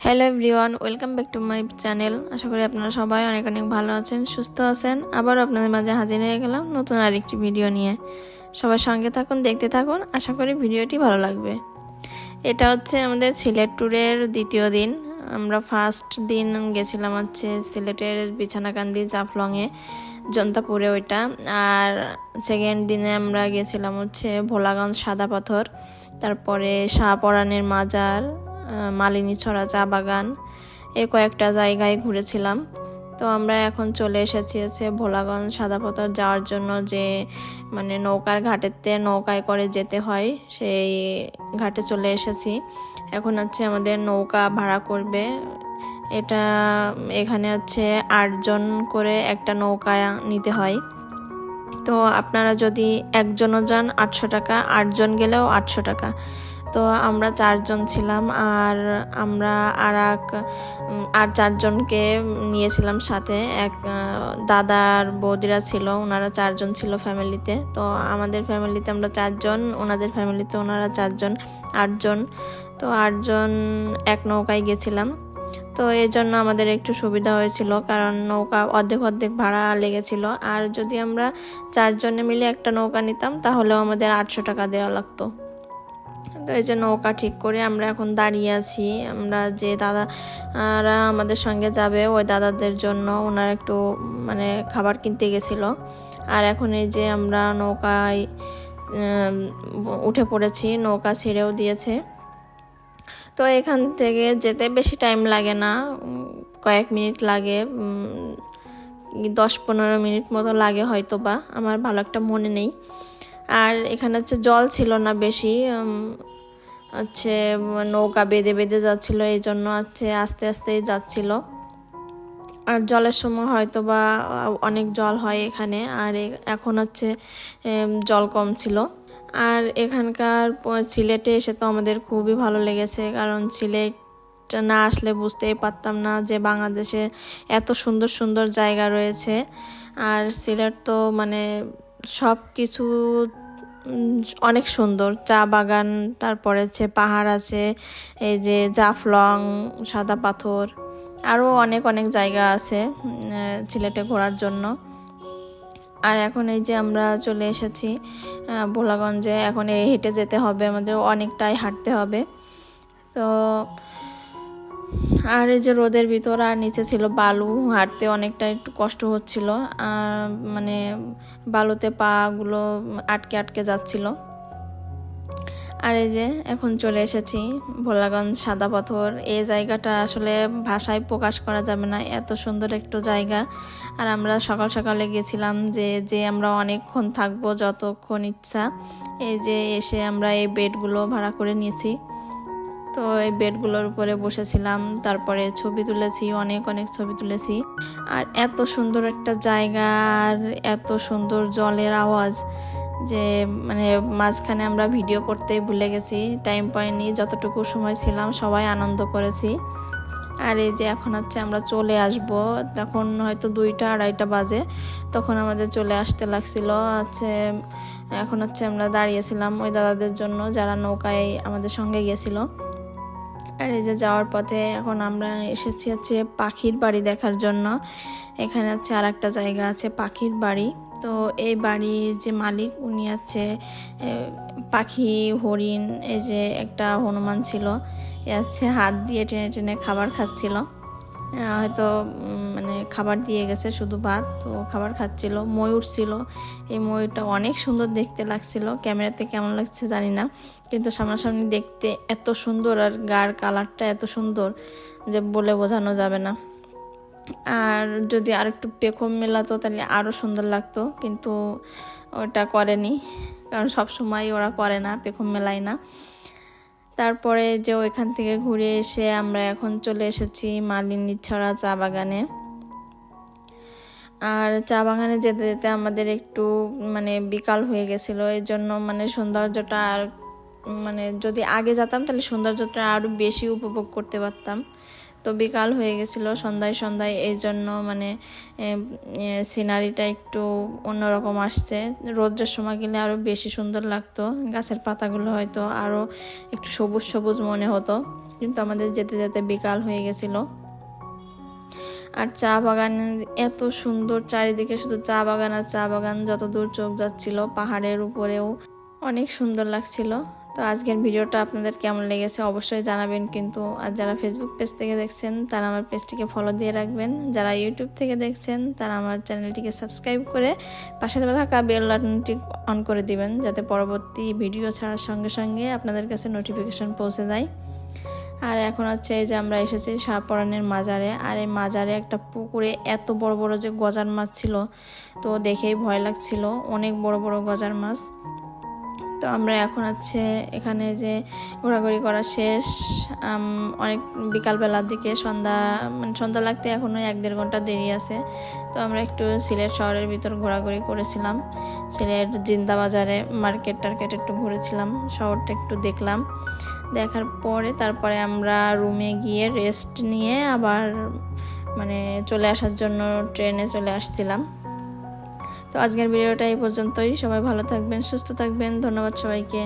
Hello everyone, welcome back to my channel. আশা করি আপনারা সবাই অনেক অনেক ভালো আছেন, সুস্থ আছেন। আবারও আপনাদের মাঝে হাজির হয়ে গেলাম নতুন আরেকটি ভিডিও নিয়ে। সবার সঙ্গে থাকুন, দেখতে থাকুন, আশা করি ভিডিওটি ভালো লাগবে। এটা হচ্ছে আমাদের সিলেট ট্যুরের দ্বিতীয় দিন। আমরা ফার্স্ট দিন গেছিলাম হচ্ছে সিলেটের বিছানাকান্দি, জাফলংয়ে, জন্তাপুরে ওইটা। আর সেকেন্ড দিনে আমরা গেছিলাম হচ্ছে ভোলাগঞ্জ, সাদা পাথর, তারপরে শাহপরানের মাজার, মালিনীছড়া চা বাগান, এই কয়েকটা জায়গায় ঘুরেছিলাম। তো আমরা এখন চলে এসেছি হচ্ছে ভোলাগঞ্জ সাদা পাথর যাওয়ার জন্য, যে মানে নৌকার ঘাটেতে নৌকায় করে যেতে হয়, সেই ঘাটে চলে এসেছি। এখন হচ্ছে আমাদের নৌকা ভাড়া করবে। এখানে হচ্ছে 8 জন করে একটা নৌকা নিতে হয়। তো আপনারা যদি একজনও যান 800 টাকা, 8 জন গেলেও 800 টাকা। তো আমরা 4 জন ছিলাম, আর আমরা আর 4 জনকে নিয়েছিলাম সাথে। এক দাদার বৌদিরা ছিল, ওনারা 4 জন ছিল ফ্যামিলিতে। তো আমাদের ফ্যামিলিতে আমরা 4 জন, ওনাদের ফ্যামিলিতে ওনারা 4 জন, 8 জন। তো 8 জন এক নৌকায় গেছিলাম। তো এই জন্য আমাদের একটু সুবিধা হয়েছিল, কারণ নৌকা অর্ধেক ভাড়া লেগেছিল। আর যদি আমরা 4 জনে মিলে একটা নৌকা নিতাম তাহলেও আমাদের 800 টাকা দেওয়া লাগতো। তো এই যে নৌকা ঠিক করে আমরা এখন দাঁড়িয়ে আছি। আমরা যে দাদারা আমাদের সঙ্গে যাবে, ওই দাদাদের জন্য ওনারা একটু মানে খাবার কিনতে গেছিল। আর এখন এই যে আমরা নৌকায় উঠে পড়েছি, নৌকা ছেড়েও দিয়েছে। তো এখান থেকে যেতে বেশি টাইম লাগে না, কয়েক মিনিট লাগে, 10-15 মিনিট মতো লাগে হয়তো বা, আমার ভালো একটা মনে নেই। আর এখানে হচ্ছে জল ছিল না বেশি, হচ্ছে নৌকা বেঁধে বেঁধে যাচ্ছিল, এই জন্য হচ্ছে আস্তে আস্তেই যাচ্ছিল। আর জলের সময় হয়তো বা অনেক জল হয় এখানে, আর এখন হচ্ছে জল কম ছিল। আর এখানকার সিলেটে এসে তো আমাদের খুবই ভালো লেগেছে, কারণ সিলেট না আসলে বুঝতেই পারতাম না যে বাংলাদেশে এত সুন্দর সুন্দর জায়গা রয়েছে। আর সিলেট তো মানে সব কিছু অনেক সুন্দর, চা বাগান, তারপরে হচ্ছে পাহাড় আছে, এই যে জাফলং, সাদা পাথর, আরও অনেক অনেক জায়গা আছে সিলেটে ঘোরার জন্য। আর এখন এই যে আমরা চলে এসেছি ভোলাগঞ্জে। এখন হেঁটে যেতে হবে, আমাদের অনেকটাই হাঁটতে হবে। তো আর এই যে রোদের ভিতর, আর নিচে ছিল বালু, হাঁটতে অনেকটা একটু কষ্ট হচ্ছিল, মানে বালুতে পাগুলো আটকে আটকে যাচ্ছিল। আর এই যে এখন চলে এসেছি ভোলাগঞ্জ সাদা পাথর। এই জায়গাটা আসলে ভাষায় প্রকাশ করা যাবে না, এত সুন্দর একটু জায়গা। আর আমরা সকাল সকালে গেছিলাম যে আমরা অনেকক্ষণ থাকবো, যতক্ষণ ইচ্ছা। এই যে এসে আমরা এই বেডগুলো ভাড়া করে নিয়েছি। তো এই বেডগুলোর উপরে বসেছিলাম, তারপরে ছবি তুলেছি, অনেক অনেক ছবি তুলেছি। আর এত সুন্দর একটা জায়গা, আর এত সুন্দর জলের আওয়াজ, যে মানে মাঝখানে আমরা ভিডিও করতেই ভুলে গেছি, টাইম পাইনি। যতটুকু সময় ছিলাম সবাই আনন্দ করেছি। আর এই যে এখন হচ্ছে আমরা চলে আসব, তখন হয়তো 2টা-2:30 বাজে, তখন আমাদের চলে আসতে লাগছিল হচ্ছে। এখন হচ্ছে আমরা দাঁড়িয়েছিলাম ওই দাদাদের জন্য, যারা নৌকায় আমাদের সঙ্গে গেছিল। আর এই যে যাওয়ার পথে এখন আমরা এসেছি হচ্ছে পাখির বাড়ি দেখার জন্য। এখানে হচ্ছে আর একটা জায়গা আছে পাখির বাড়ি। তো এই বাড়ির যে মালিক, উনি আছে পাখি, হরিণ, এই যে একটা হনুমান ছিল, এ হচ্ছে হাত দিয়ে টেনে টেনে খাবার খাচ্ছিল। হয়তো মানে খাবার দিয়ে গেছে, শুধু ভাত, তো খাবার খাচ্ছিল। ময়ূর ছিল, এই ময়ূরটা অনেক সুন্দর দেখতে লাগছিল, ক্যামেরাতে কেমন লাগছে জানি না, কিন্তু সামনাসামনি দেখতে এত সুন্দর, আর গার কালারটা এত সুন্দর যে বলে বোঝানো যাবে না। আর যদি আর একটু পেখম মেলাতো তাহলে আরও সুন্দর লাগতো, কিন্তু ওটা করেনি, কারণ সবসময় ওরা করে না, পেখম মেলায় না। তারপরে যে ওইখান থেকে ঘুরে এসে আমরা এখন চলে এসেছি মালিনীছড়া চা বাগানে। আর চা বাগানে যেতে যেতে আমাদের একটু মানে বিকাল হয়ে গেছিলো, এই জন্য মানে সৌন্দর্যটা আর মানে যদি আগে যেতাম তাহলে সৌন্দর্যটা আরও বেশি উপভোগ করতে পারতাম। তো তো বিকাল হয়ে গেছিলো সন্ধ্যায় সন্ধ্যায়, এই জন্য মানে সিনারিটা একটু অন্যরকম আসছে। রোদ্রের সময় গেলে আরও বেশি সুন্দর লাগতো, গাছের পাতাগুলো হয়তো আরও একটু সবুজ সবুজ মনে হতো, কিন্তু আমাদের যেতে যেতে বিকাল হয়ে গেছিলো। আর চা বাগান এত সুন্দর, চারিদিকে শুধু চা বাগান আর চা বাগান, যত দূর চোখ যাচ্ছিল পাহাড়ের উপরেও অনেক সুন্দর লাগছিল। তো আজকের ভিডিওটা আপনাদের কেমন লেগেছে অবশ্যই জানাবেন কিন্তু। আর যারা ফেসবুক পেজ থেকে দেখছেন তারা আমার পেজটিকে ফলো দিয়ে রাখবেন, যারা ইউটিউব থেকে দেখছেন তারা আমার চ্যানেলটিকে সাবস্ক্রাইব করে পাশে থাকা বেল বাটনটি অন করে দিবেন, যাতে পরবর্তী ভিডিও ছাড়ার সঙ্গে সঙ্গে আপনাদের কাছে নোটিফিকেশন পৌঁছে যায়। আর এখন হচ্ছে এই যে আমরা এসেছি শাহপরানের মাজারে। আর এই মাজারে একটা পুকুরে এত বড় বড় যে গজার মাছ ছিল, তো দেখেই ভয় লাগছিল, অনেক বড় বড় গজার মাছ। তো আমরা এখন হচ্ছে এখানে যে ঘোরাঘুরি করা শেষ, অনেক বিকালবেলার দিকে, সন্ধ্যা লাগতে এখনও 1-1.5 ঘন্টা দেরি আছে। তো আমরা একটু সিলেট শহরের ভিতর ঘোরাঘুরি করেছিলাম, সিলেট জিন্দা বাজারে মার্কেট টার্কেট একটু ঘুরেছিলাম, শহরটা একটু দেখলাম। দেখার পরে তারপরে আমরা রুমে গিয়ে রেস্ট নিয়ে আবার মানে চলে আসার জন্য ট্রেনে চলে আসছিলাম। তো আজকের ভিডিওটা এই পর্যন্তই। সবাই ভালো থাকবেন, সুস্থ থাকবেন। ধন্যবাদ সবাইকে।